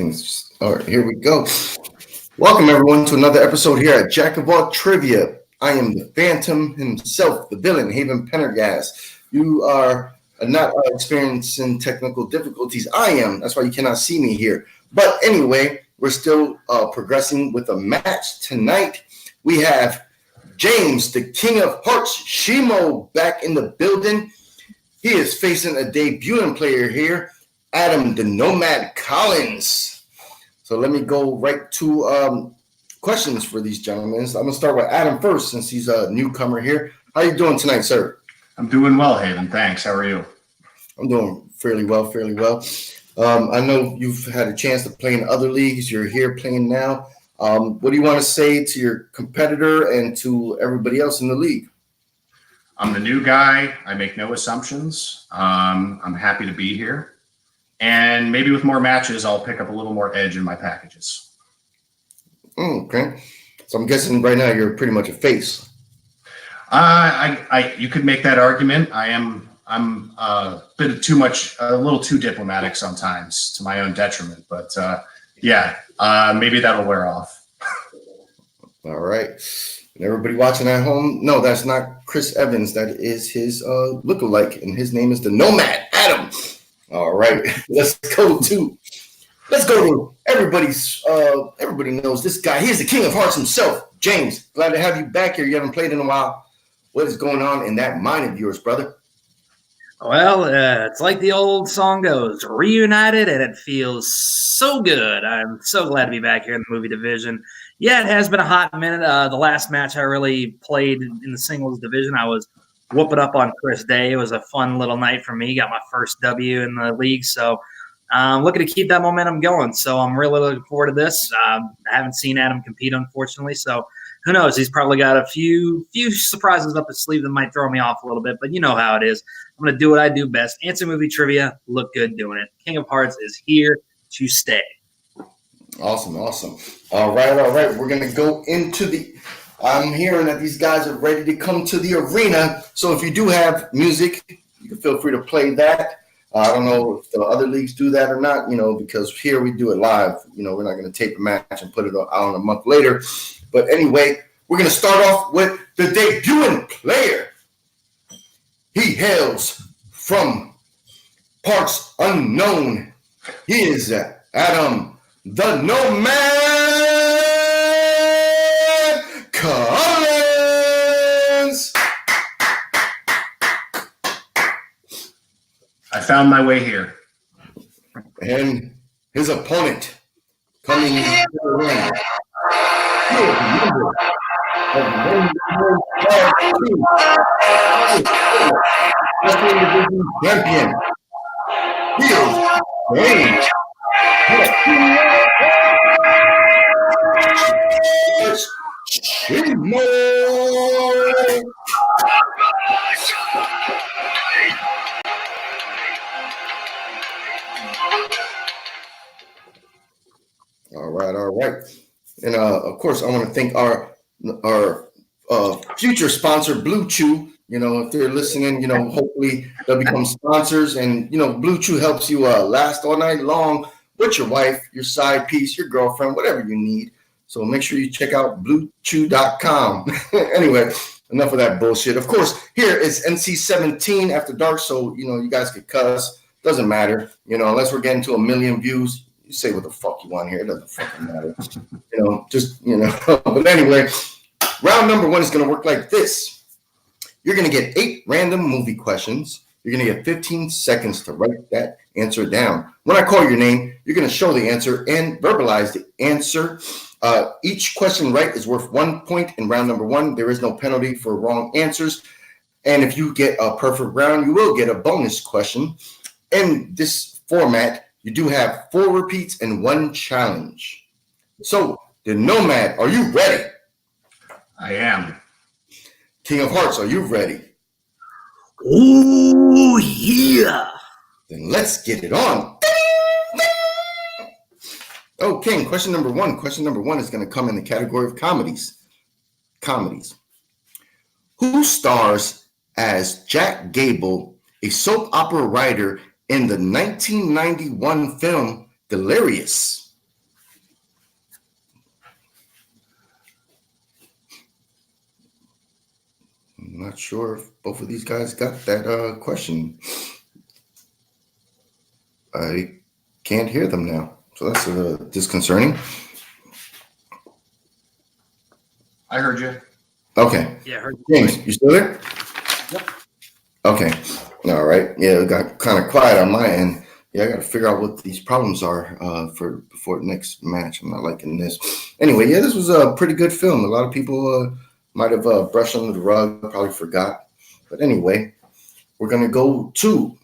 All right, here we go. Welcome everyone to another episode here at Jack of All Trivia. I am the Phantom himself, the villain, Haven Pendergast. You are not experiencing technical difficulties. I am. That's why you cannot see me here. But anyway, we're still progressing with a match tonight. We have James, the King of Hearts, Shimo, back in the building. He is facing a debuting player here, Adam, the Nomad Collins. So let me go right to questions for these gentlemen. So I'm going to start with Adam first since he's a newcomer here. How are you doing tonight, sir? I'm doing well, Haven. Thanks. How are you? I'm doing fairly well. I know you've had a chance to play in other leagues. You're here playing now. What do you want to say to your competitor and to everybody else in the league? I'm the new guy. I make no assumptions. I'm happy to be here. And maybe with more matches, I'll pick up a little more edge in my packages. Okay. So I'm guessing right now you're pretty much a face. You could make that argument. I'm a little too diplomatic sometimes to my own detriment. But maybe that'll wear off. All right. And everybody watching at home, no, that's not Chris Evans. That is his lookalike, and his name is the Nomad, Adam. All right, let's go to everybody knows this guy. He's the King of Hearts himself, James. Glad to have you back here. You haven't played in a while. What is going on in that mind of yours, brother? Well, it's like the old song goes, reunited, and it feels so good. I'm so glad to be back here in the movie division. Yeah, it has been a hot minute. The last match I really played in the singles division, I was whooping up on Chris Day. It was a fun little night for me. Got my first W in the league, so I'm looking to keep that momentum going. So I'm really looking forward to this. I haven't seen Adam compete, unfortunately, so who knows? He's probably got a few surprises up his sleeve that might throw me off a little bit, but you know how it is. I'm going to do what I do best. Answer movie trivia, look good doing it. King of Hearts is here to stay. Awesome. All right. We're going to go into I'm hearing that these guys are ready to come to the arena. So if you do have music, you can feel free to play that. I don't know if the other leagues do that or not, because here we do it live. We're not going to tape a match and put it out on a month later. But anyway, we're going to start off with the debuting player. He hails from parts unknown. He is Adam, the Nomad Collins. I found my way here. And his opponent coming into the ring. He is a member of the Wrestling Division champion. He is James. Shimo. All right. And of course, I want to thank our future sponsor, Blue Chew. If they're listening, hopefully they'll become sponsors. And Blue Chew helps you last all night long with your wife, your side piece, your girlfriend, whatever you need. So make sure you check out BlueChew.com. Anyway, enough of that bullshit. Of course, here is NC-17 After Dark, so you guys could cuss. Doesn't matter, unless we're getting to 1 million views. You say what the fuck you want here. It doesn't fucking matter. But anyway, round number 1 is going to work like this. You're going to get 8 random movie questions. You're going to get 15 seconds to write that answer down. When I call your name, you're going to show the answer and verbalize the answer. Each question right is worth 1 point in round number 1. There is no penalty for wrong answers. And if you get a perfect round, you will get a bonus question. In this format, you do have 4 repeats and 1 challenge. So, the Nomad, are you ready? I am. King of Hearts, are you ready? Oh, yeah. Then let's get it on. Okay, question number 1. Question number 1 is going to come in the category of comedies. Who stars as Jack Gable, a soap opera writer in the 1991 film Delirious? I'm not sure if both of these guys got that question. I can't hear them now, so that's disconcerting. I heard you. Okay. Yeah, heard James, you still there? Yep. Okay. All right. Yeah, it got kind of quiet on my end. Yeah, I got to figure out what these problems are for before the next match. I'm not liking this. Anyway, yeah, this was a pretty good film. A lot of people might have brushed under the rug, probably forgot. But anyway, we're going to go to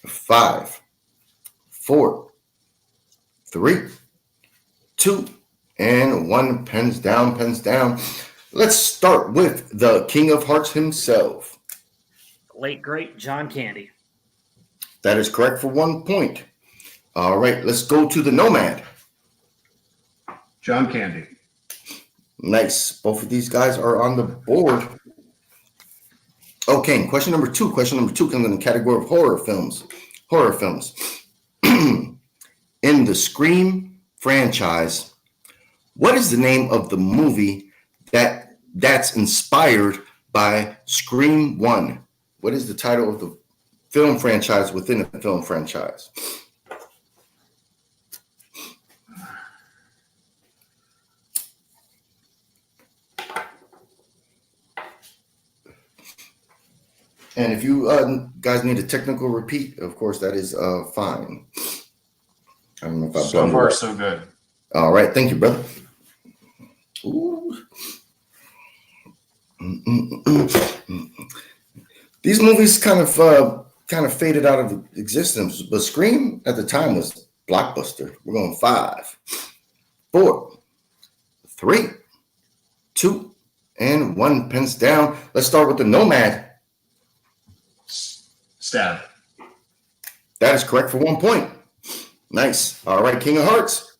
5, 4, 3, 2, and 1. Pens down, pens down. Let's start with the King of Hearts himself. Late great John Candy. That is correct for 1 point. All right, let's go to the Nomad. John Candy. Nice. Both of these guys are on the board. Okay, question number 2. Question number 2 comes in the category of horror films. Horror films. In the Scream franchise, what is the name of the movie that's inspired by Scream 1? What is the title of the film franchise within a film franchise? And if you guys need a technical repeat, of course, that is fine. I don't know if I've So done far, that. so good. All right. Thank you, brother. Ooh. These movies kind of faded out of existence, but Scream at the time was blockbuster. We're going 5, 4, 3, 2, and 1. Pens down. Let's start with the Nomad. Stab. That is correct for 1 point. Nice. All right, King of Hearts.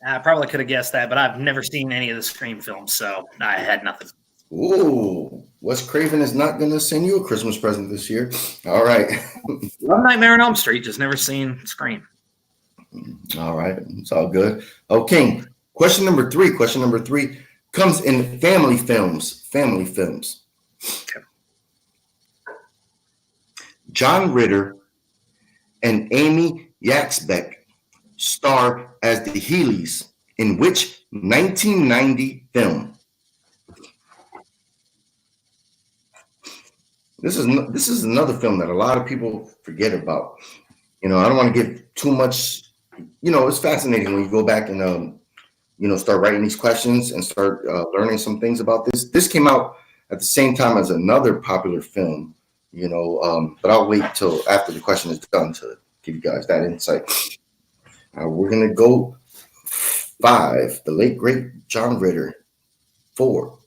I probably could have guessed that, but I've never seen any of the Scream films, so I had nothing. Ooh, Wes Craven is not going to send you a Christmas present this year. All right. Love Nightmare on Elm Street, just never seen Scream. All right. It's all good. Okay. Question number 3. Question number 3 comes in family films. Family films. Okay. John Ritter and Amy Yaxbeck star as the Healy's in which 1990 film? This is another film that a lot of people forget about. I don't want to give too much. It's fascinating when you go back and start writing these questions and start learning some things about this. This came out at the same time as another popular film. But I'll wait till after the question is done to give you guys that insight. We're gonna go 5. The late great John Ritter. 4.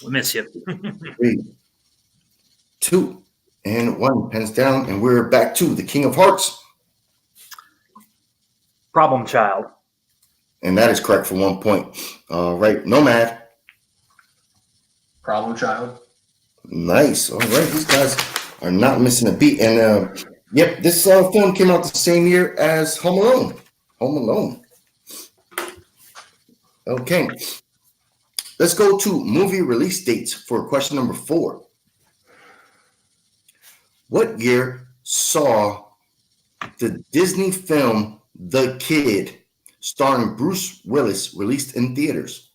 We miss you. 3, 2, and 1. Pens down, and we're back to the King of Hearts. Problem Child. And that is correct for 1 point. All right, Nomad. Problem Child. Nice. All right, these guys are not missing a beat. And yep, this film came out the same year as Home Alone. Home Alone. Okay. Let's go to movie release dates for question number 4. What year saw the Disney film The Kid, starring Bruce Willis, released in theaters?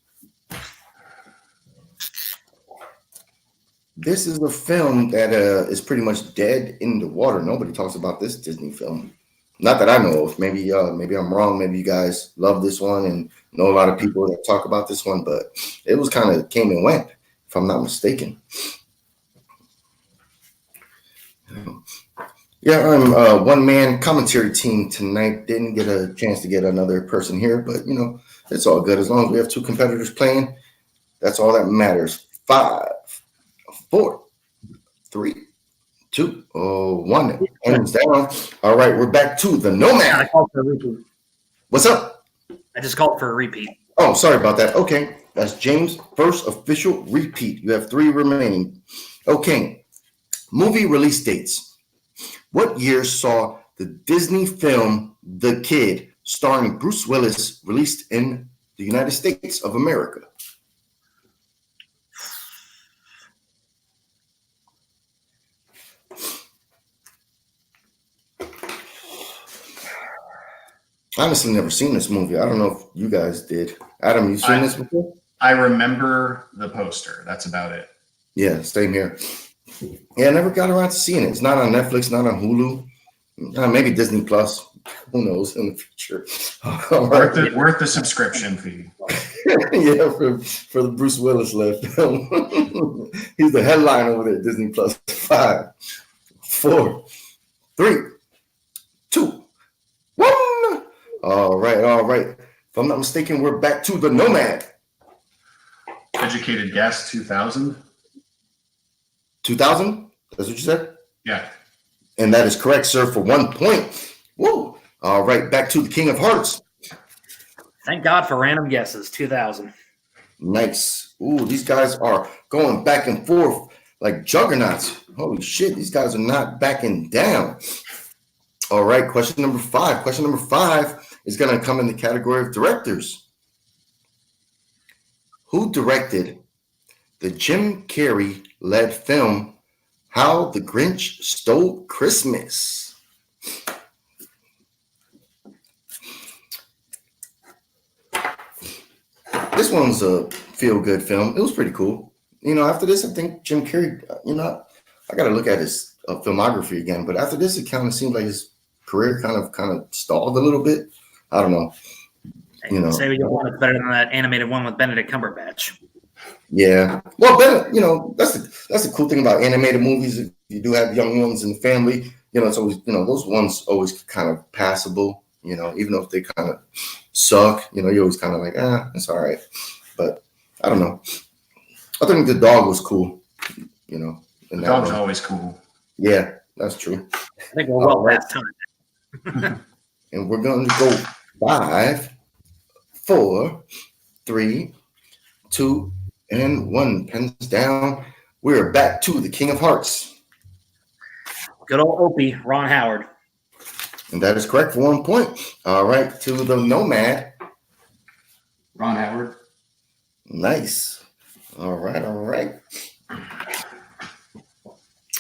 This is a film that is pretty much dead in the water. Nobody talks about this Disney film. Not that I know of. Maybe I'm wrong. Maybe you guys love this one and know a lot of people that talk about this one, but it was kind of came and went, if I'm not mistaken. Yeah, I'm a one-man commentary team tonight. Didn't get a chance to get another person here, but it's all good. As long as we have 2 competitors playing, that's all that matters. 5, 4, 3, 2, 1. Hands down. All right, we're back to the I Nomad. called for a repeat. What's up? I just called for a repeat. Oh, sorry about that. Okay, that's James' first official repeat. You have 3 remaining. Okay, movie release dates. What year saw the Disney film The Kid, starring Bruce Willis, released in the United States of America? Honestly, never seen this movie. I don't know if you guys did. Adam, you seen this before? I remember the poster. That's about it. Yeah, same here. Yeah, I never got around to seeing it. It's not on Netflix, not on Hulu. Maybe Disney Plus. Who knows in the future? All right. Worth the subscription fee. Yeah, for the Bruce Willis left film. He's the headline over there, Disney Plus. 5, 4, 3, 2, 1. All right. If I'm not mistaken, we're back to the Nomad. Educated guess 2000. 2000? That's what you said? Yeah. And that is correct, sir, for 1 point. Woo! All right, back to the King of Hearts. Thank God for random guesses. 2000. Nice. Ooh, these guys are going back and forth like juggernauts. Holy shit, these guys are not backing down. All right, question number 5. Question number 5 is going to come in the category of directors. Who directed the Jim Carrey-led film How the Grinch Stole Christmas? This one's a feel-good film. It was pretty cool. After this, I think Jim Carrey, I got to look at his filmography again. But after this, it kind of seemed like his career kind of stalled a little bit. I don't know. Say we get one that's better than that animated one with Benedict Cumberbatch. Yeah. Well, that's the cool thing about animated movies. If you do have young ones in the family, it's always, those ones always kind of passable, even though if they kind of suck, you're always kind of like, it's all right. But I don't know. I think the dog was cool, The dog's always cool. Yeah, that's true. I think we're well past time. And we're going to go 5, 4, 3, 2, and 1. Pens down. We're back to the King of Hearts. Good old Opie, Ron Howard. And that is correct for 1 point. All right, to the Nomad. Ron Howard. Nice. All right.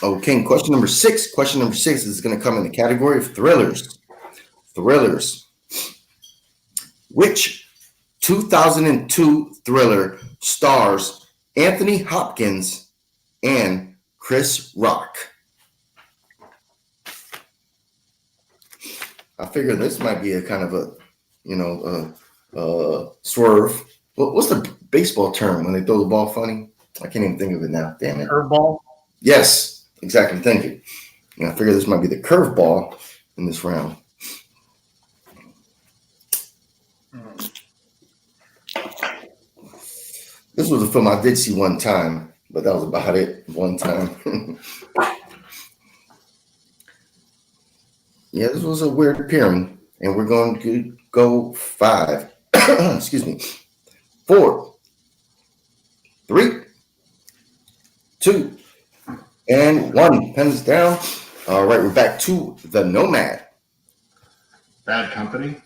Okay, question number 6. Question number 6 is going to come in the category of thrillers. Which 2002 thriller stars Anthony Hopkins and Chris Rock? I figure this might be a kind of a swerve. What's the baseball term when they throw the ball funny? I can't even think of it now. Damn it. Curveball? Yes, exactly. Thank you. I figure this might be the curveball in this round. This was a film I did see one time, but that was about it. One time. Yeah, this was a weird pairing, and we're going to go 5. Excuse me. 4, 3, 2, and 1. Pens down. All right, we're back to the Nomad. Bad Company.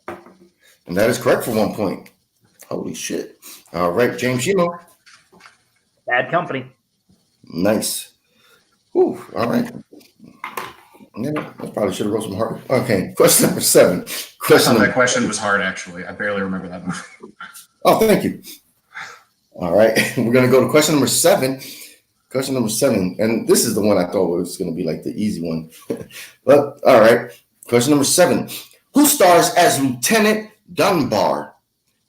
And that is correct for 1 point. Holy shit. All right, James Shimo. Bad Company. Nice. Whew, all right. Yeah, I probably should have wrote some hard. Okay, question number 7. That question was hard, actually. I barely remember that movie. Oh, thank you. All right, we're going to go to question number 7. Question number 7, and this is the one I thought was going to be like the easy one. But, all right, question number 7. Who stars as Lieutenant Dunbar,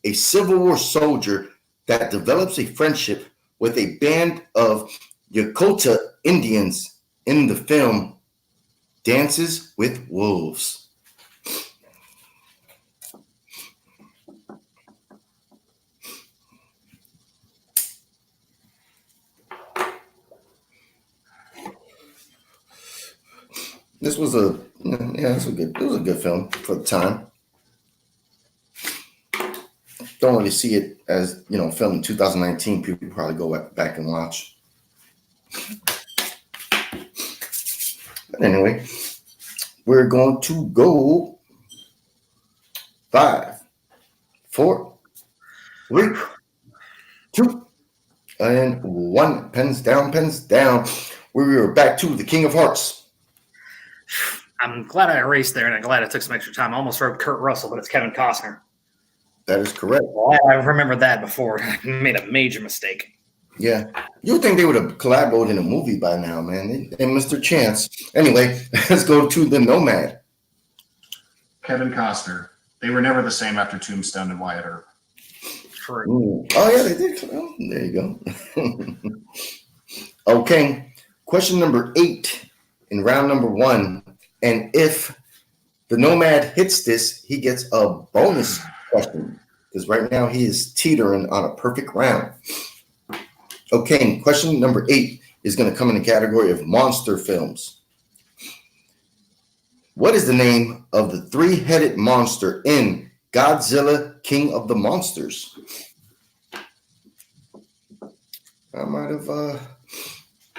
a Civil War soldier that develops a friendship with a band of Lakota Indians in the film Dances with Wolves? This was a good film for the time. Don't really see it as, filmed in 2019. People probably go back and watch. But anyway, we're going to go 5, 4, 3, 2, and 1. Pens down. We are back to the King of Hearts. I'm glad I erased there, and I'm glad I took some extra time. I almost wrote Kurt Russell, but it's Kevin Costner. That is correct. Well, I remembered that before. I made a major mistake. Yeah. You would think they would have collaborated in a movie by now, man. They missed their chance. Anyway, let's go to the Nomad. Kevin Costner. They were never the same after Tombstone and Wyatt Earp. True. Ooh. Oh, yeah, they did. Oh, there you go. Okay. Question number 8 in round number 1. And if the Nomad hits this, he gets a bonus question. Because right now he is teetering on a perfect round. Okay, question number 8 is going to come in the category of monster films. What is the name of the 3-headed monster in Godzilla, King of the Monsters? I might have, I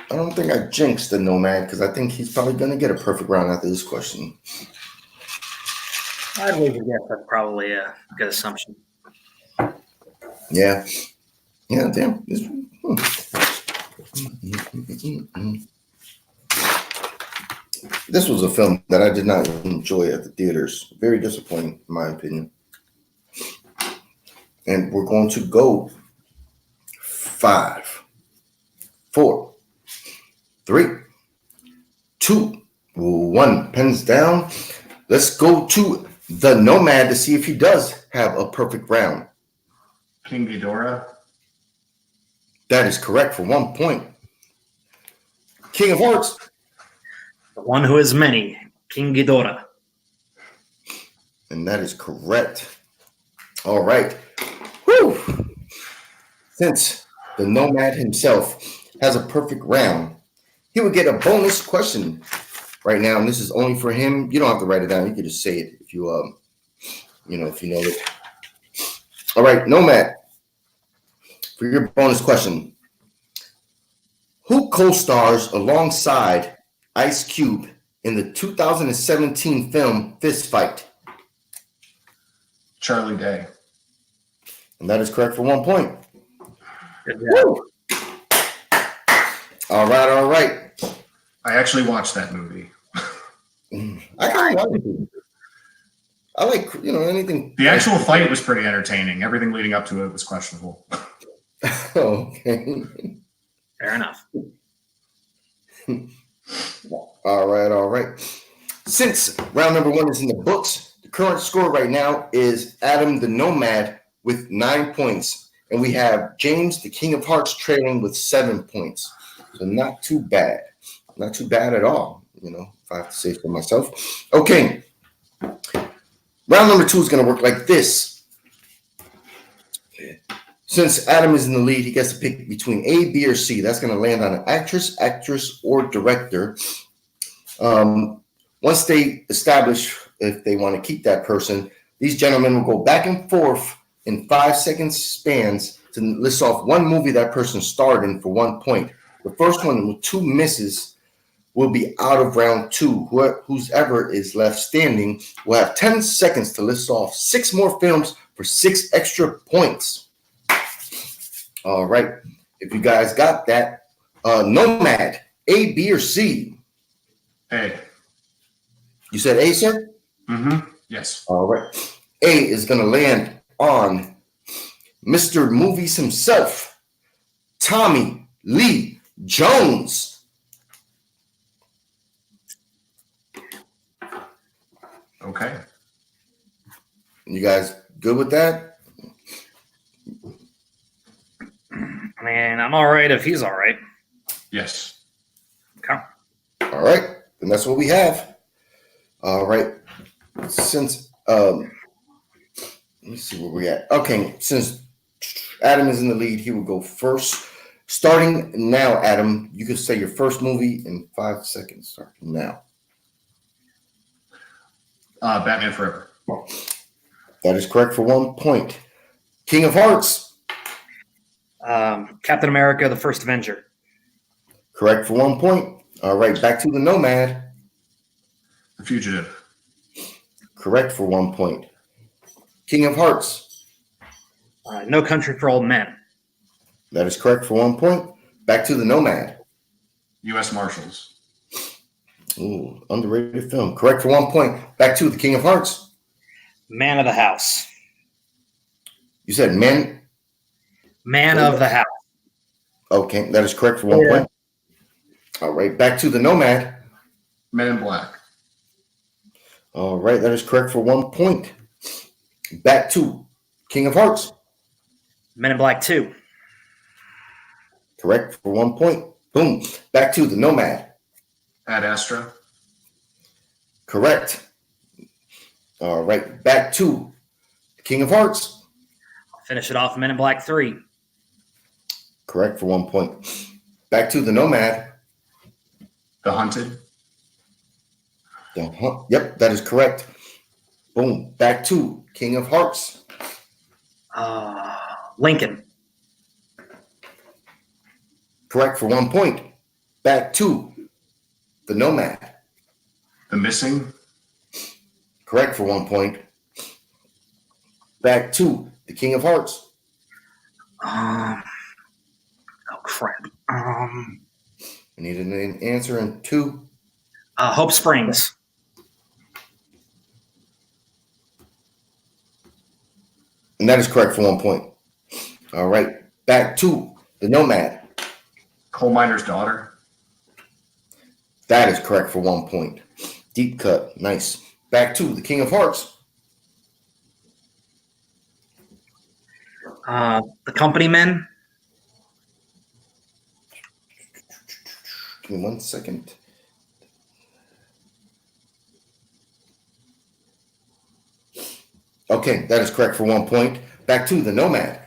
don't think I jinxed the Nomad because I think he's probably going to get a perfect round after this question. I'd leave it guess. That's probably a good assumption. Yeah. Yeah, damn. This was a film that I did not enjoy at the theaters. Very disappointing, in my opinion. And we're going to go 5, 4, 3, 2, 1. Pens down. Let's go to the Nomad to see if he does have a perfect round. King Ghidorah. That is correct for 1 point. King of Hearts. The one who has many, King Ghidorah. And that is correct. All right. Whew. Since the Nomad himself has a perfect round, he would get a bonus question right now. And this is only for him. You don't have to write it down. You can just say it if you if you know it. All right, Nomad. For your bonus question, who co-stars alongside Ice Cube in the 2017 film Fist Fight? Charlie Day. And that is correct for 1 point. Good job. Woo. All right. I actually watched that movie. I kind of like it. I like, anything. The actual fight was pretty entertaining. Everything leading up to it was questionable. Okay. Fair enough. All right. Since round number 1 is in the books, the current score right now is Adam the Nomad with 9 points. And we have James, the King of Hearts, trailing with 7 points. So not too bad. Not too bad at all, if I have to say so myself. Okay. Round number 2 is going to work like this. Since Adam is in the lead, he gets to pick between A, B, or C. That's going to land on an actress, or director. Once they establish if they want to keep that person, these gentlemen will go back and forth in 5-second spans to list off one movie that person starred in for 1 point. The first one with 2 misses will be out of round 2. Whoever is left standing will have 10 seconds to list off 6 more films for 6 extra points. All right. If you guys got that, Nomad, A, B, or C? A. You said A, sir? Mm-hmm. Yes. All right. A is going to land on Mr. Movies himself, Tommy Lee Jones. Okay. You guys good with that? I mean, I'm all right if he's all right. Yes. Okay. All right. Then that's what we have. All right. Since let me see where we're at. Okay, since Adam is in the lead, he will go first. Starting now, Adam, you can say your first movie in 5 seconds. Starting now. Batman Forever. That is correct for 1 point. King of Hearts. Captain America, the First Avenger. Correct for 1 point. All right, back to the Nomad. The Fugitive. Correct for 1 point. King of Hearts. No Country for Old Men. That is correct for 1 point. Back to the Nomad. U.S. Marshals. Ooh, underrated film. Correct for 1 point. Back to The King of Hearts. Man of the House. You said Man. Man of the House. Okay, that is correct for 1 point. All right, back to The Nomad. Men in Black. All right, that is correct for 1 point. Back to King of Hearts. Men in Black 2. Correct for 1 point. Boom. Back to The Nomad. Ad Astra. Correct. All right, back to King of Hearts. I'll finish it off. Men in Black 3. Correct for 1 point. Back to The Nomad. The Hunted. Yep, that is correct. Boom. Back to King of Hearts. Lincoln. Correct for 1 point. Back to The Nomad. The Missing. Correct for 1 point. Back to The King of Hearts. Oh crap. I need an answer in 2. Hope Springs. And that is correct for 1 point. All right. Back to The Nomad. Coal Miner's Daughter. That is correct for 1 point. Deep cut. Nice. Back to The King of Hearts. The Company Men. Give me 1 second. Okay, that is correct for 1 point. Back to The Nomad.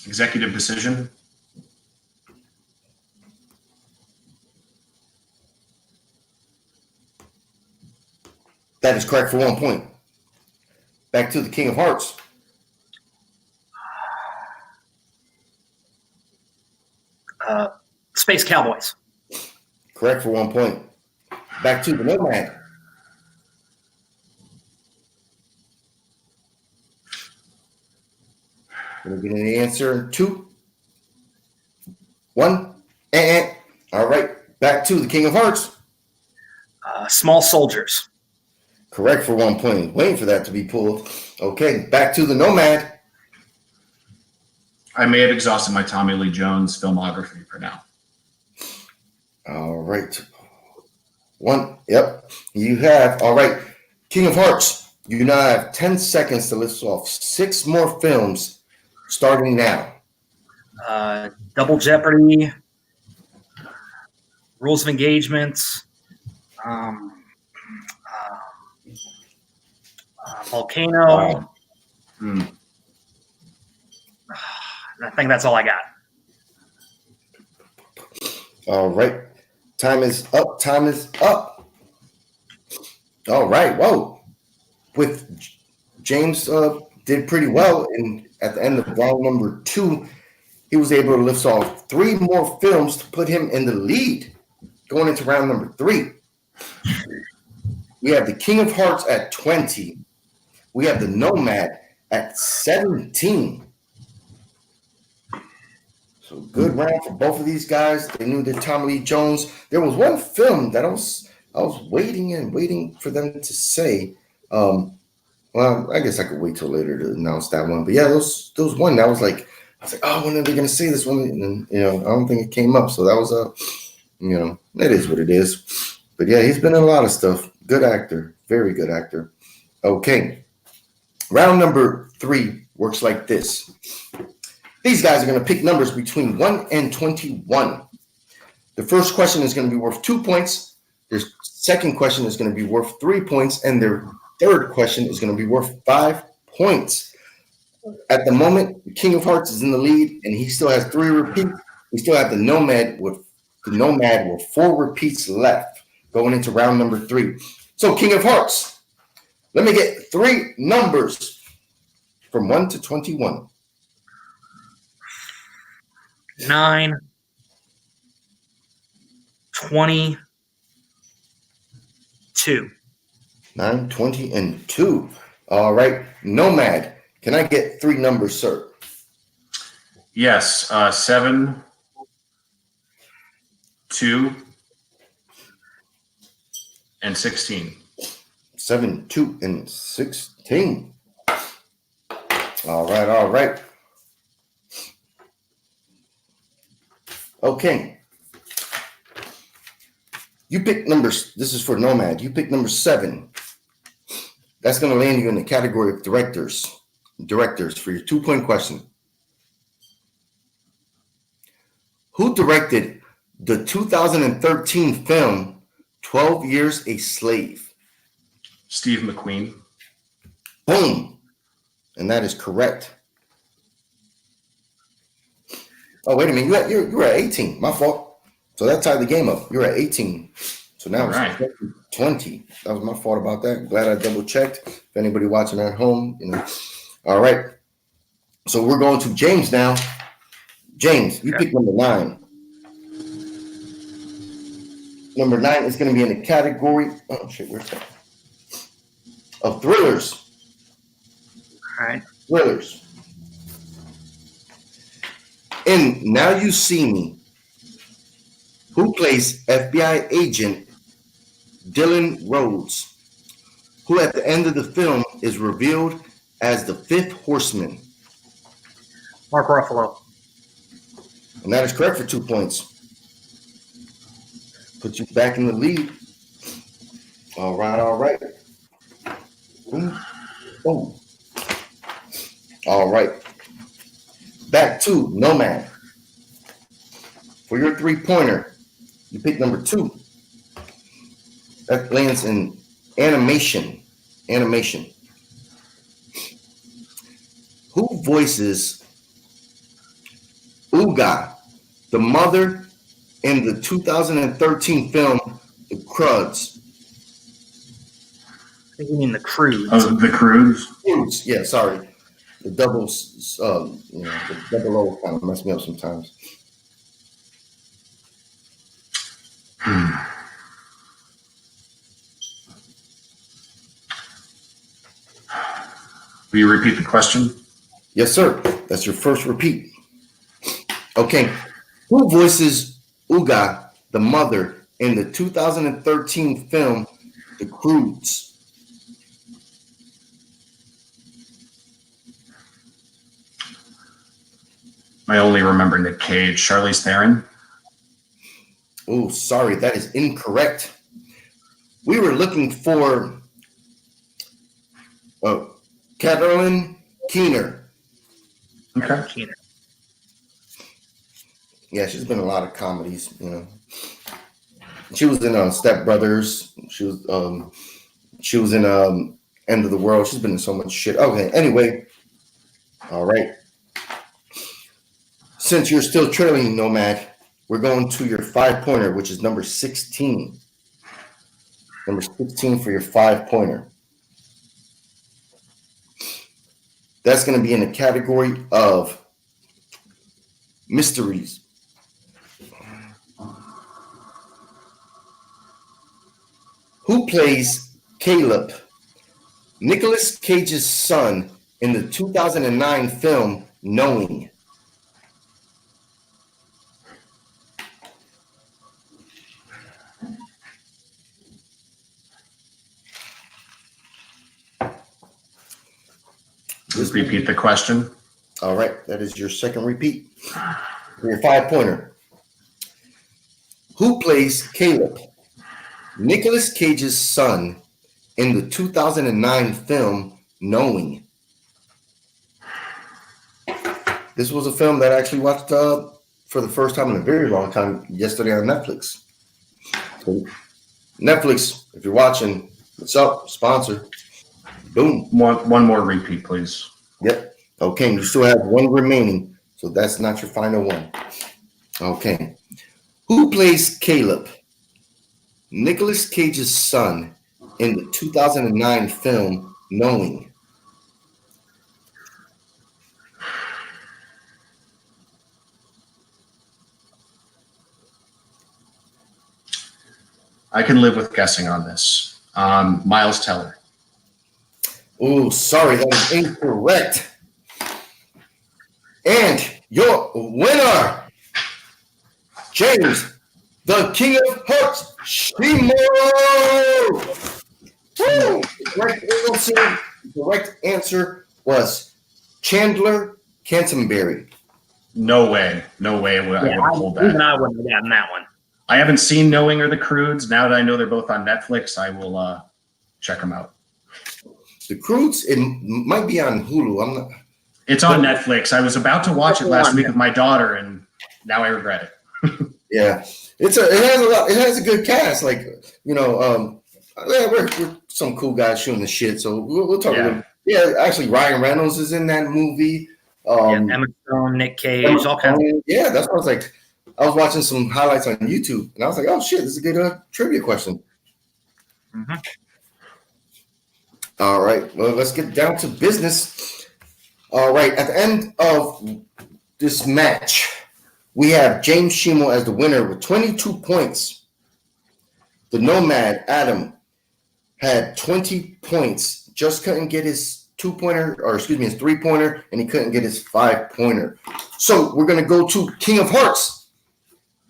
Executive Decision. That is correct for 1 point. Back to The King of Hearts. Space Cowboys. Correct for 1 point. Back to The Nomad. Gonna get an answer in 2, 1. All right. Back to The King of Hearts. Small Soldiers. Correct for 1 point. Waiting for that to be pulled. Okay. Back to The Nomad. I may have exhausted my Tommy Lee Jones filmography for now. All right. 1. Yep. You have. All right. King of Hearts. You now have 10 seconds to list off 6 more films starting now. Double Jeopardy. Rules of Engagement. Volcano. I think that's all I got. All right. Time is up. Time is up. All right. Whoa. With James did pretty well. And at the end of round number 2, he was able to lift off 3 more films to put him in the lead going into round number 3. We have the King of Hearts at 20. We have the Nomad at 17. So good round for both of these guys. They knew that Tommy Lee Jones. There was one film that I was waiting for them to say. Well, I guess I could wait till later to announce that one. But yeah, those one that was like, I was like, oh, when are they gonna say this one? And I don't think it came up. So that was it is what it is. But yeah, he's been in a lot of stuff. Good actor, very good actor. Okay, round number 3 works like this. These guys are going to pick numbers between 1 and 21. The first question is going to be worth 2 points. Their second question is going to be worth 3 points. And their third question is going to be worth 5 points. At the moment, the King of Hearts is in the lead, and he still has 3 repeats. We still have the Nomad with 4 repeats left going into round number 3. So, King of Hearts, let me get 3 numbers from 1 to 21. 9, 20, 2. 9, 20, and 2. All right. Nomad, can I get 3 numbers, sir? Yes. 7, 2 and 16. 7, 2, and 16. All right. Okay. You pick numbers. This is for Nomad. You pick number 7. That's going to land you in the category of directors. Directors for your 2-point question. Who directed the 2013 film 12 Years a Slave? Steve McQueen. Boom. And that is correct. Oh, wait a minute. You were at 18. My fault. So that tied the game up. You were at 18. So now it's 20. That was my fault about that. Glad I double checked. If anybody watching at home, All right. So we're going to James now. James, you pick number 9. Number 9 is going to be in the category. Oh shit, where's that? Of thrillers. All right. Thrillers. In Now You See Me, who plays FBI agent Dylan Rhodes, who at the end of the film is revealed as the 5th horseman? Mark Ruffalo. And that is correct for 2 points. Put you back in the lead. All right. Boom. Boom. All right. Back to Nomad. For your 3-pointer, you pick number 2. That lands in animation. Animation. Who voices Uga, the mother, in the 2013 film The Croods? I think you mean The Croods. Oh, The Croods. Croods. Yeah, sorry. The doubles, the double O kind of mess me up sometimes. Will you repeat the question? Yes, sir. That's your first repeat. Okay. Who voices Uga, the mother, in the 2013 film The Croods? I only remember Nick Cage. Charlize Theron. Oh, sorry, that is incorrect. We were looking for Catalin Keener. Okay. Keener. Yeah, she's been in a lot of comedies, She was in Step Brothers. She was in End of the World. She's been in so much shit. Okay, anyway. All right. Since you're still trailing, Nomad, we're going to your 5-pointer, which is number 16. Number 16 for your 5-pointer. That's going to be in the category of mysteries. Who plays Caleb, Nicolas Cage's son, in the 2009 film Knowing? Just repeat the question. All right, that is your second repeat. For your 5-pointer. Who plays Caleb, Nicolas Cage's son, in the 2009 film Knowing? This was a film that I actually watched for the first time in a very long time yesterday on Netflix. So Netflix, if you're watching, what's up? Sponsor. Boom. One more repeat, please. Yep. Okay, you still have 1 remaining, so that's not your final one. Okay. Who plays Caleb, Nicolas Cage's son, in the 2009 film Knowing? I can live with guessing on this. Miles Teller. Oh, sorry, that is incorrect. And your winner, James, the King of Hearts, Shimo. Woo! The correct answer was Chandler Canterbury. No way. I would hold that. Even I wouldn't have gotten that one. I haven't seen Knowing or The Croods. Now that I know they're both on Netflix, I will check them out. The Croods, it might be on Hulu. I'm not. It's on Netflix. I was about to watch it last week with my daughter, and now I regret it. Yeah, it has a good cast. Like, we're some cool guys shooting the shit. So we'll talk a little. Yeah, actually, Ryan Reynolds is in that movie. Emma Stone, Nick Cage, all kinds. Yeah, that's what I was like. I was watching some highlights on YouTube, and I was like, "Oh shit, this is a good trivia question." Mm-hmm. All right, well, let's get down to business. All right, at the end of this match, we have James Shimo as the winner with 22 points. The Nomad, Adam, had 20 points. Just couldn't get his his 3-pointer, and he couldn't get his 5-pointer. So we're going to go to King of Hearts.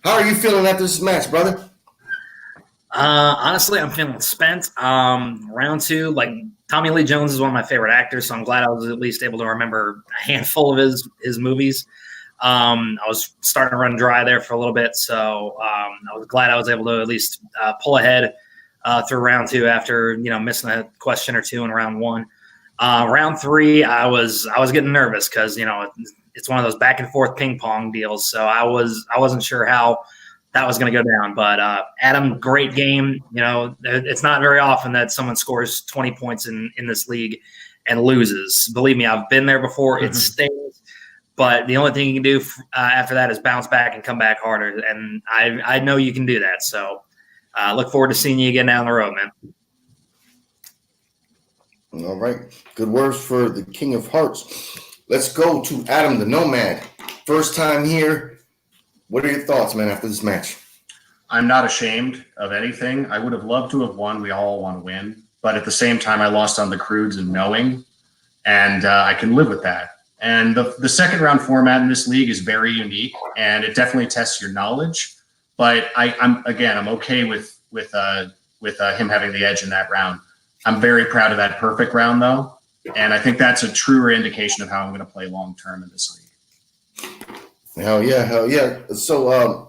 How are you feeling after this match, brother? Honestly, I'm feeling spent. Round 2, like Tommy Lee Jones is one of my favorite actors, so I'm glad I was at least able to remember a handful of his movies. I was starting to run dry there for a little bit, so I was glad I was able to at least pull ahead through round 2 after missing a question or two in round 1. Round 3, I was getting nervous because it's one of those back and forth ping pong deals, so I wasn't sure how that was going to go down. But Adam, great game. It's not very often that someone scores 20 points in this league and loses. Believe me, I've been there before. Mm-hmm. It stings. But the only thing you can do after that is bounce back and come back harder. And I know you can do that. So look forward to seeing you again down the road, man. All right. Good words for the King of Hearts. Let's go to Adam the Nomad. First time here. What are your thoughts, man, after this match? I'm not ashamed of anything. I would have loved to have won. We all want to win. But at the same time, I lost on the Croods and Knowing. And I can live with that. And the second round format in this league is very unique, and it definitely tests your knowledge. But I'm okay with him having the edge in that round. I'm very proud of that perfect round, though, and I think that's a truer indication of how I'm going to play long term in this league. Hell yeah! So a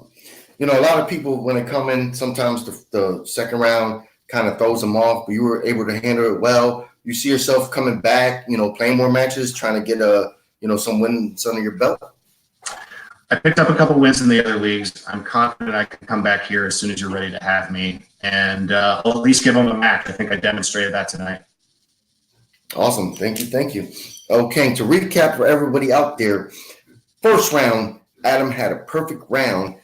lot of people when they come in, sometimes the second round kind of throws them off, but you were able to handle it well. You see yourself coming back, playing more matches, trying to get some wins under your belt? I picked up a couple wins in the other leagues. I'm confident I can come back here as soon as you're ready to have me, and I'll at least give them a match. I think I demonstrated that tonight. Awesome. Thank you. Okay, to recap for everybody out there, first round, Adam had a perfect round,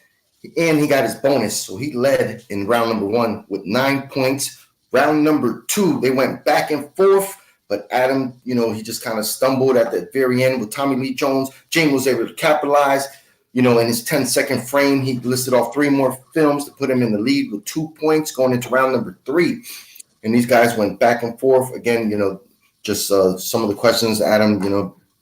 and he got his bonus, so he led in round number 1 with 9 points. Round number 2, they went back and forth. But Adam, he just kind of stumbled at the very end with Tommy Lee Jones. James was able to capitalize. In his 10-second frame, he listed off 3 more films to put him in the lead with 2 points going into round number 3. And these guys went back and forth. Again, just some of the questions Adam,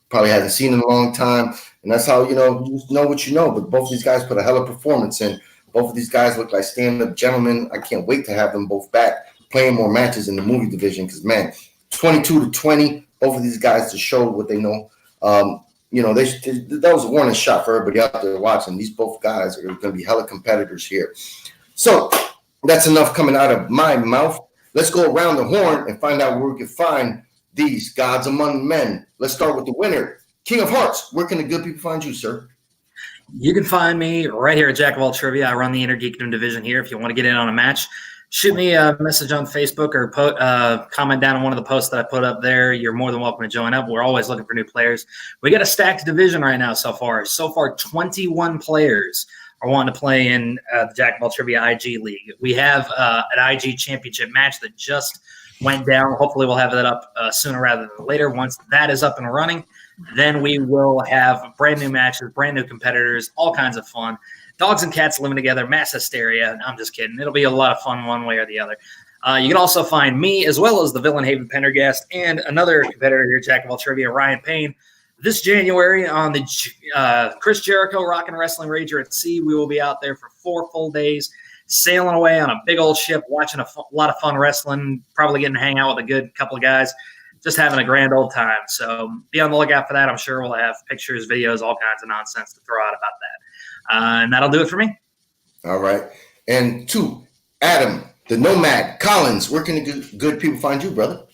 probably hasn't seen in a long time. And that's how, you know what you know. But both of these guys put a hell of a performance in. Both of these guys look like stand-up gentlemen. I can't wait to have them both back playing more matches in the movie division because, man, 22-20, both of these guys to show what they know. That was a warning shot for everybody out there watching. These both guys are going to be hella competitors here. So that's enough coming out of my mouth. Let's go around the horn and find out where we can find these gods among men. Let's start with the winner, King of Hearts. Where can the good people find you, sir? You can find me right here at Jack of All Trivia. I run the Inner Geekdom division here. If you want to get in on a match, shoot me a message on Facebook or comment down on one of the posts that I put up there. You're more than welcome to join up. We're always looking for new players. We got a stacked division right now so far. 21 players are wanting to play in the Jack of All Trivia IG League. We have an IG championship match that just went down. Hopefully we'll have that up sooner rather than later. Once that is up and running, then we will have brand new matches, brand new competitors, all kinds of fun. Dogs and cats living together, mass hysteria. I'm just kidding. It'll be a lot of fun one way or the other. You can also find me as well as the Villain Haven Pendergast and another competitor here, Jack of All Trivia, Ryan Payne. this January on the Chris Jericho Rock and Wrestling Rager at Sea. We will be out there for 4 full days, sailing away on a big old ship, watching a lot of fun wrestling, probably getting to hang out with a good couple of guys, just having a grand old time. So be on the lookout for that. I'm sure we'll have pictures, videos, all kinds of nonsense to throw out about that. And that'll do it for me. All right. And 2, Adam, the Nomad Collins. Where can the good people find you, brother?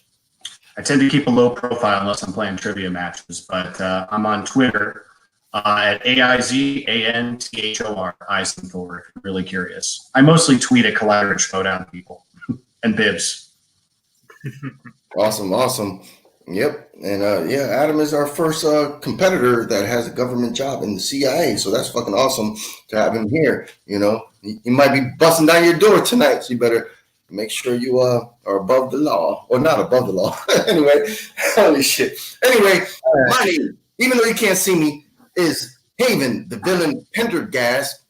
I tend to keep a low profile unless I'm playing trivia matches, but I'm on Twitter at AIZANTHOR, Eisenthor, if you're really curious. I mostly tweet at Collider and Showdown people and bibs. Awesome. Yep. And Adam is our first competitor that has a government job in the CIA. So that's fucking awesome to have him here. You know, he might be busting down your door tonight. So you better make sure you are above the law, or not above the law. Anyway, holy shit. Anyway, my name, even though you can't see me, is Haven, the villain Pendergast.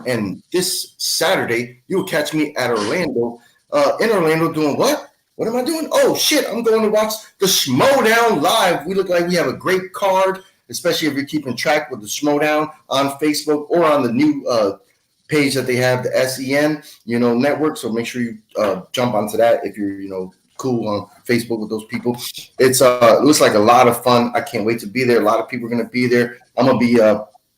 And this Saturday, you'll catch me at Orlando. In Orlando doing what? What am I doing? Oh, shit, I'm going to watch the Schmodown live. We look like we have a great card, especially if you're keeping track with the Schmodown on Facebook or on the new page that they have, the SEN, network. So make sure you jump onto that if you're, cool on Facebook with those people. It looks like a lot of fun. I can't wait to be there. A lot of people are going to be there. I'm going to be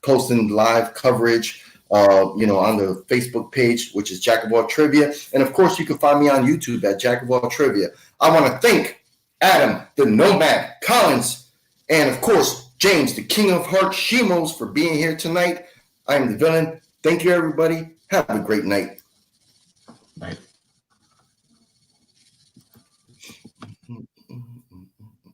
posting live coverage on the Facebook page, which is Jack of All Trivia. And of course, you can find me on YouTube at Jack of All Trivia. I want to thank Adam, the Nomad Collins, and of course, James, the King of Hearts Shimos, for being here tonight. I am the villain. Thank you, everybody. Have a great night. Night.